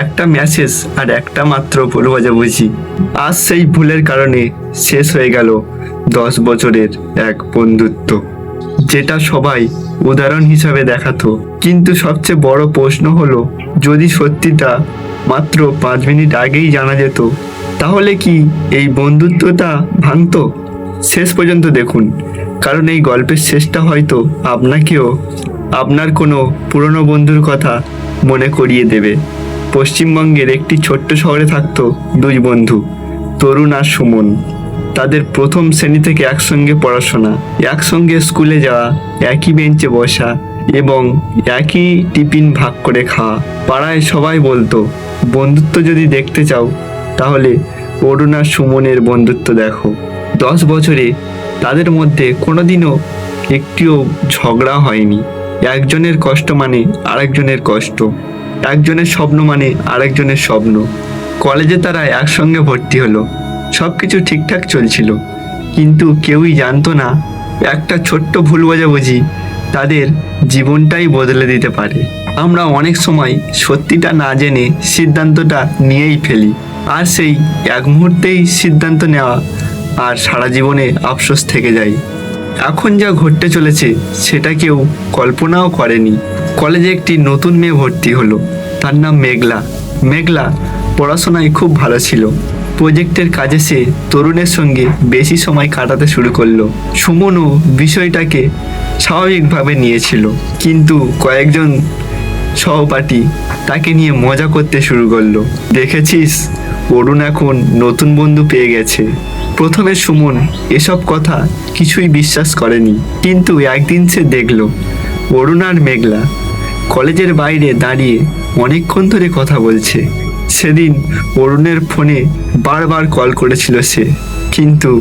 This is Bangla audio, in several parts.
একটা মেসেজ আর একটা মাত্র ভুল বোঝাবুঝি, আজ সেই ভুলের কারণে শেষ হয়ে গেল 10 বছরের এক বন্ধুত্ব, যেটা সবাই উদাহরণ হিসাবে দেখাতো। কিন্তু সবচেয়ে বড় প্রশ্ন হলো, যদি সত্যিটা মাত্র 5 মিনিট আগেই জানা যেত, তাহলে কি এই বন্ধুত্বটা ভাঙতো? শেষ পর্যন্ত দেখুন, কারণ এই গল্পের শেষটা হয়তো আপনাকেও আপনার কোনো পুরনো বন্ধুর কথা মনে করিয়ে দেবে। পশ্চিমবঙ্গের একটি ছোট্ট শহরে থাকতো দুই বন্ধু, তরুণ আর সুমন। তাদের প্রথম শ্রেণী থেকে একসঙ্গে পড়াশোনা, একসঙ্গে স্কুলে যাওয়া, একই বেঞ্চে বসা এবং একই টিফিন ভাগ করে খাওয়া। পাড়ায় সবাই বলতো, বন্ধুত্ব যদি দেখতে চাও তাহলে অরুণ আর সুমনের বন্ধুত্ব দেখো। 10 বছরে তাদের মধ্যে কোনোদিনও একটিও ঝগড়া হয়নি। একজনের কষ্ট মানে আরেকজনের কষ্ট, একজনের স্বপ্ন মানে আরেকজনের স্বপ্ন। কলেজে তারা একসঙ্গে ভর্তি হলো, সব কিছু ঠিকঠাক চলছিল, কিন্তু কেউই জানতো না একটা ছোট্ট ভুল বোঝাবুঝি তাদের জীবনটাই বদলে দিতে পারে। আমরা অনেক সময় সত্যিটা না জেনে সিদ্ধান্তটা নিয়েই ফেলি, আর সেই এক মুহূর্তেই সিদ্ধান্ত নেওয়া আর সারা জীবনে আফসোস থেকে যায়। এখন যা ঘটতে চলেছে সেটা কেউ কল্পনাও করেনি। কলেজে একটি নতুন মেয়ে ভর্তি হলো, তার নাম মেঘলা। মেঘলা পড়াশোনায় খুব ভালো ছিল। প্রজেক্টের কাজে সে তরুণের সঙ্গে বেশি সময় কাটাতে শুরু করলো। সুমনও বিষয়টাকে স্বাভাবিকভাবে নিয়েছিল, কিন্তু কয়েকজন সহপাঠী তাকে নিয়ে মজা করতে শুরু করলো। দেখেছিস, অরুণ এখন নতুন বন্ধু পেয়ে গেছে। প্রথমে সুমন এসব কথা কিছুই বিশ্বাস করেনি, কিন্তু একদিন সে দেখলো অরুণ আর মেঘলা কলেজের বাইরে দাঁড়িয়ে অনেকক্ষণ ধরে কথা বলছে। সেদিন অরুণের ফোনে বারবার কল করেছিল সে, কিন্তু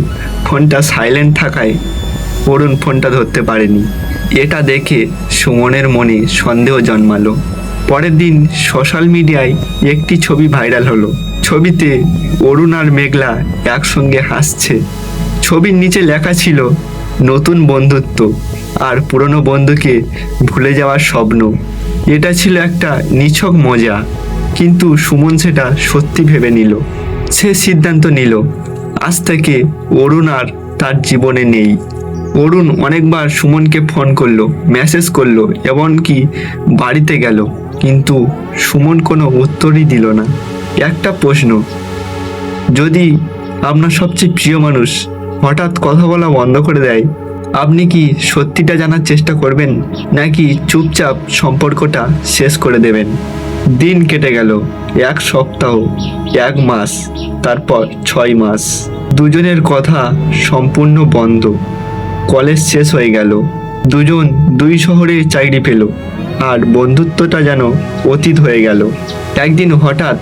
ফোনটা সাইলেন্ট থাকায় অরুণ ফোনটা ধরতে পারেনি। এটা দেখে সুমনের মনে সন্দেহ জন্মালো। পরের দিন সোশ্যাল মিডিয়ায় একটি ছবি ভাইরাল হলো। ছবিতে অরুণ আর মেঘলা একসঙ্গে হাসছে। ছবির নিচে লেখা ছিল, নতুন বন্ধুত্ব আর পুরনো বন্ধুকে ভুলে যাওয়ার স্বপ্ন। এটা ছিল একটা নিছক মজা, কিন্তু সুমন সেটা সত্যি ভেবে নিল। সে সিদ্ধান্ত নিল, আজ থেকে অরুণ আর তার জীবনে নেই। অরুণ অনেকবার সুমনকে ফোন করলো, মেসেজ করলো, এমনকি বাড়িতে গেল, কিন্তু সুমন কোনো উত্তরই দিল না। একটা প্রশ্ন, যদি আপনার সবচেয়ে প্রিয় মানুষ হঠাৎ কথা বলা বন্ধ করে দেয়, আপনি কি সত্যিটা জানার চেষ্টা করবেন, নাকি চুপচাপ সম্পর্কটা শেষ করে দেবেন? দিন কেটে গেল, 1 সপ্তাহ, 1 মাস, তারপর 6 মাস। দুজনের কথা সম্পূর্ণ বন্ধ। কলেজ শেষ হয়ে গেল, দুজন দুই শহরে চাকরি পেল, আর বন্ধুত্বটা যেন অতীত হয়ে গেল। একদিন হঠাৎ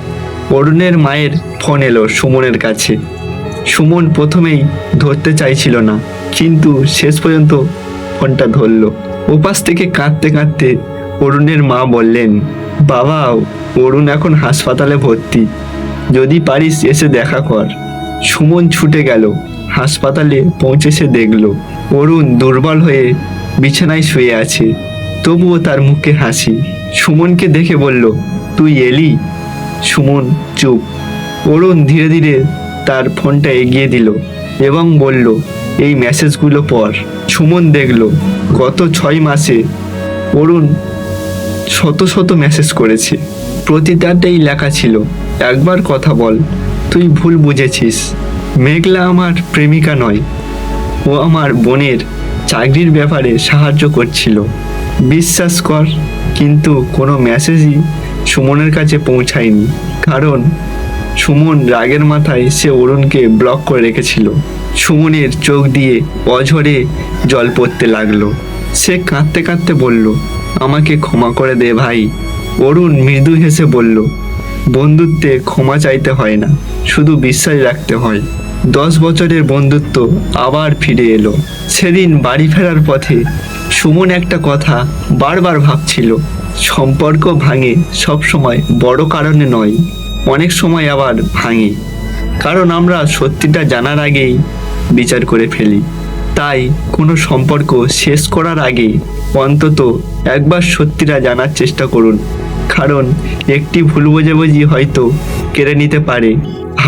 অরুণের মায়ের ফোন এলো সুমনের কাছে। সুমন প্রথমেই ধরতে চাইছিল না, কিন্তু শেষ পর্যন্ত ফোনটা ধরল। ওপাশ থেকে কাঁদতে কাঁদতে অরুণের মা বললেন, বাবা, অরুণ এখন হাসপাতালে ভর্তি, যদি পারিস এসে দেখা কর। সুমন ছুটে গেল। হাসপাতালে পৌঁছে সে দেখল অরুণ দুর্বল হয়ে বিছানায় শুয়ে আছে, তবুও তার মুখে হাসি। সুমনকে দেখে বলল, তুই এলি? সুমন চুপ। অরুণ ধীরে ধীরে তার ফোনটা এগিয়ে দিল এবং বলল, এই মেসেজগুলো পড়। সুমন দেখল গত 6 মাসে অরুণ শত শত মেসেজ করেছে। প্রতিটাতেই লেখা ছিল, একবার কথা বল, তুই ভুল বুঝেছিস। মেঘলা আমার প্রেমিকা নয়, ও আমার বোনের চাকরির ব্যাপারে সাহায্য করছিল, বিশ্বাস কর। কিন্তু কোনো মেসেজই সুমনের কাছে পৌঁছায়নি, কারণ সুমন রাগের মাথায় সে অরুণকে ব্লক করে রেখেছিল। সুমনের চোখ দিয়ে অঝরে জল পড়তে লাগলো। সে কাঁদতে কাঁদতে বলল, আমাকে ক্ষমা করে দে ভাই। অরুণ মৃদু হেসে বলল, বন্ধুত্বে ক্ষমা চাইতে হয় না, শুধু বিশ্বাস রাখতে হয়। 10 বছরের বন্ধুত্ব আবার ফিরে এলো। সেদিন বাড়ি ফেরার পথে সুমন একটা কথা বারবার ভাবছিল, সম্পর্ক ভাঙে সবসময় বড় কারণে নয়, অনেক সময় আবার ভাঙে কারণ আমরা সত্যিটা জানার আগেই বিচার করে ফেলি। তাই কোনো সম্পর্ক শেষ করার আগে অন্তত একবার সত্যিটা জানার চেষ্টা করুন। কারণ একটি ভুল বোঝাবুঝি হয়তো কেড়ে নিতে পারে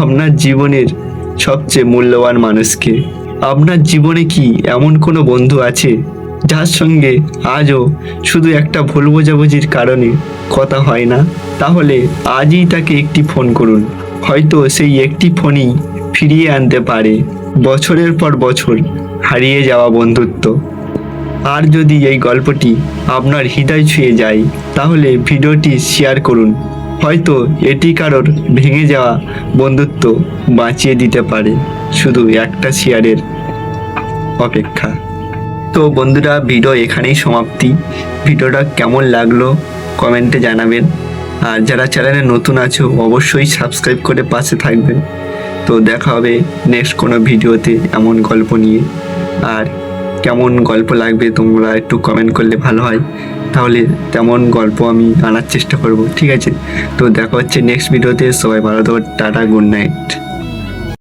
আপনার জীবনের সবচেয়ে মূল্যবান মানুষকে। আপনার জীবনে কি এমন কোনো বন্ধু আছে যার সঙ্গে আজও শুধু একটা ভুল বোঝাবুঝির কারণে কথা হয় না? তাহলে আজই তাকে একটি ফোন করুন, হয়তো সেই একটি ফোনই ফিরিয়ে আনতে পারে বছরের পর বছর হারিয়ে যাওয়া বন্ধুত্ব। আর যদি এই গল্পটি আপনার হৃদয় ছুঁয়ে যায় তাহলে ভিডিওটি শেয়ার করুন, হয়তো এটি কারোর ভেঙে যাওয়া বন্ধুত্ব বাঁচিয়ে দিতে পারে। শুধু একটা শেয়ারের অপেক্ষা। তো বন্ধুরা, ভিডিও এখানেই সমাপ্তি। ভিডিওটা কেমন লাগলো কমেন্টে জানাবেন। আর যারা চ্যানেলে নতুন আছো অবশ্যই সাবস্ক্রাইব করে পাশে থাকবেন। তো দেখা হবে নেক্সট কোনো ভিডিওতে এমন গল্প নিয়ে। আর কেমন গল্প লাগবে তোমরা একটু কমেন্ট করলে ভালো হয়, তাহলে তেমন গল্প আমি আনার চেষ্টা করব। ঠিক আছে, তো দেখা হচ্ছে নেক্সট ভিডিওতে। সবাই ভালো থাকো, টাটা, গুড নাইট।